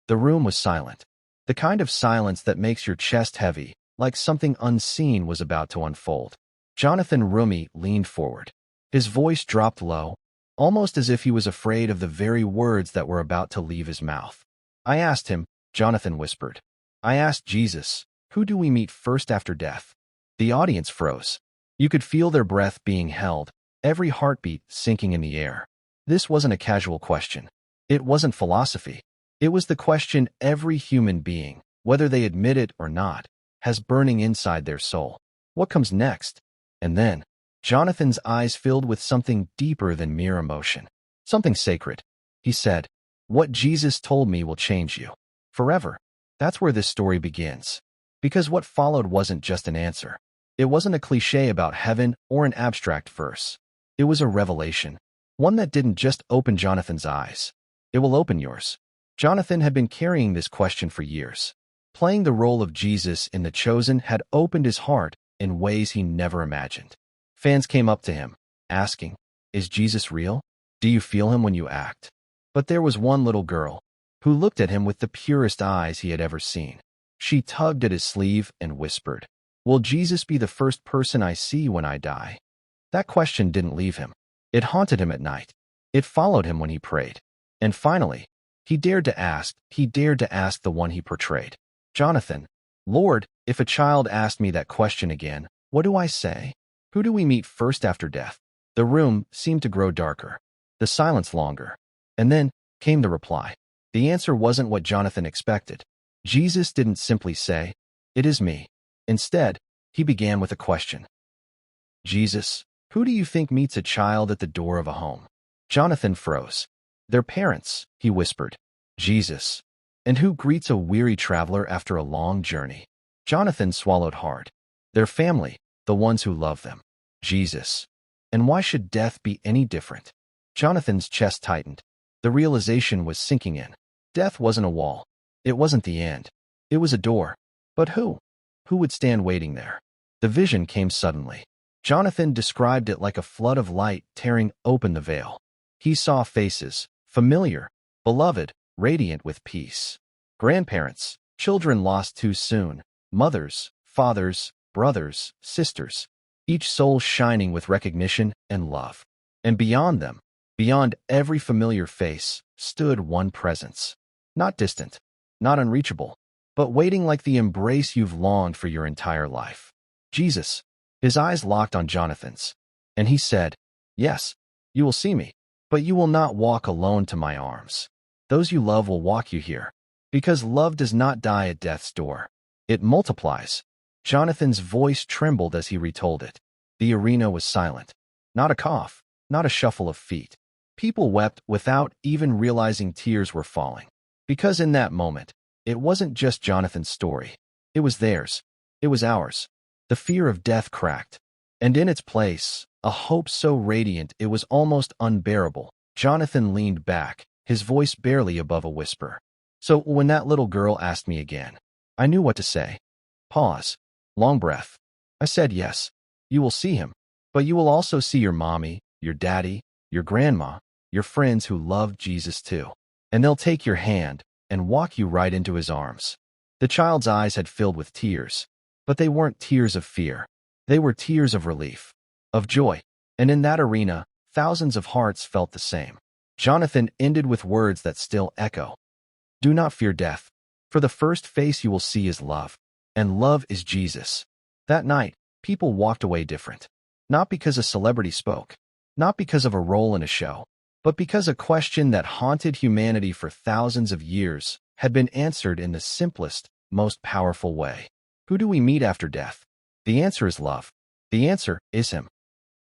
The room was silent. The kind of silence that makes your chest heavy, like something unseen was about to unfold. Jonathan Roumie leaned forward. His voice dropped low, almost as if he was afraid of the very words that were about to leave his mouth. "I asked him," Jonathan whispered. "I asked Jesus, who do we meet first after death?" The audience froze. You could feel their breath being held, every heartbeat sinking in the air. This wasn't a casual question. It wasn't philosophy. It was the question every human being, whether they admit it or not, has burning inside their soul. What comes next? And then, Jonathan's eyes filled with something deeper than mere emotion. Something sacred. He said, "What Jesus told me will change you. Forever." That's where this story begins. Because what followed wasn't just an answer. It wasn't a cliché about heaven or an abstract verse. It was a revelation. One that didn't just open Jonathan's eyes. It will open yours. Jonathan had been carrying this question for years. Playing the role of Jesus in The Chosen had opened his heart in ways he never imagined. Fans came up to him, asking, "Is Jesus real? Do you feel him when you act?" But there was one little girl who looked at him with the purest eyes he had ever seen. She tugged at his sleeve and whispered, "Will Jesus be the first person I see when I die?" That question didn't leave him. It haunted him at night. It followed him when he prayed. And finally, he dared to ask the one he portrayed. "Jonathan, Lord, if a child asked me that question again, what do I say? Who do we meet first after death?" The room seemed to grow darker, the silence longer. And then came the reply. The answer wasn't what Jonathan expected. Jesus didn't simply say, "It is me." Instead, he began with a question. "Jesus, who do you think meets a child at the door of a home?" Jonathan froze. "Their parents," he whispered. "Jesus. And who greets a weary traveler after a long journey?" Jonathan swallowed hard. "Their family, the ones who love them. Jesus. And why should death be any different?" Jonathan's chest tightened. The realization was sinking in. Death wasn't a wall. It wasn't the end. It was a door. But who? Who would stand waiting there? The vision came suddenly. Jonathan described it like a flood of light tearing open the veil. He saw faces, familiar, beloved, radiant with peace. Grandparents, children lost too soon, mothers, fathers, brothers, sisters, each soul shining with recognition and love. And beyond them, beyond every familiar face, stood one presence. Not distant, not unreachable, but waiting like the embrace you've longed for your entire life. Jesus. His eyes locked on Jonathan's, and he said, "Yes, you will see me, but you will not walk alone to my arms. Those you love will walk you here, because love does not die at death's door. It multiplies." Jonathan's voice trembled as he retold it. The arena was silent. Not a cough, not a shuffle of feet. People wept without even realizing tears were falling. Because in that moment, it wasn't just Jonathan's story. It was theirs. It was ours. The fear of death cracked. And in its place, a hope so radiant it was almost unbearable. Jonathan leaned back, his voice barely above a whisper. "So when that little girl asked me again, I knew what to say." Pause. Long breath. "I said yes. You will see him. But you will also see your mommy, your daddy, your grandma, your friends who loved Jesus too. And they'll take your hand and walk you right into his arms." The child's eyes had filled with tears, but they weren't tears of fear. They were tears of relief, of joy. And in that arena, thousands of hearts felt the same. Jonathan ended with words that still echo. "Do not fear death, for the first face you will see is love, and love is Jesus." That night, people walked away different. Not because a celebrity spoke, not because of a role in a show, but because a question that haunted humanity for thousands of years had been answered in the simplest, most powerful way. Who do we meet after death? The answer is love. The answer is him.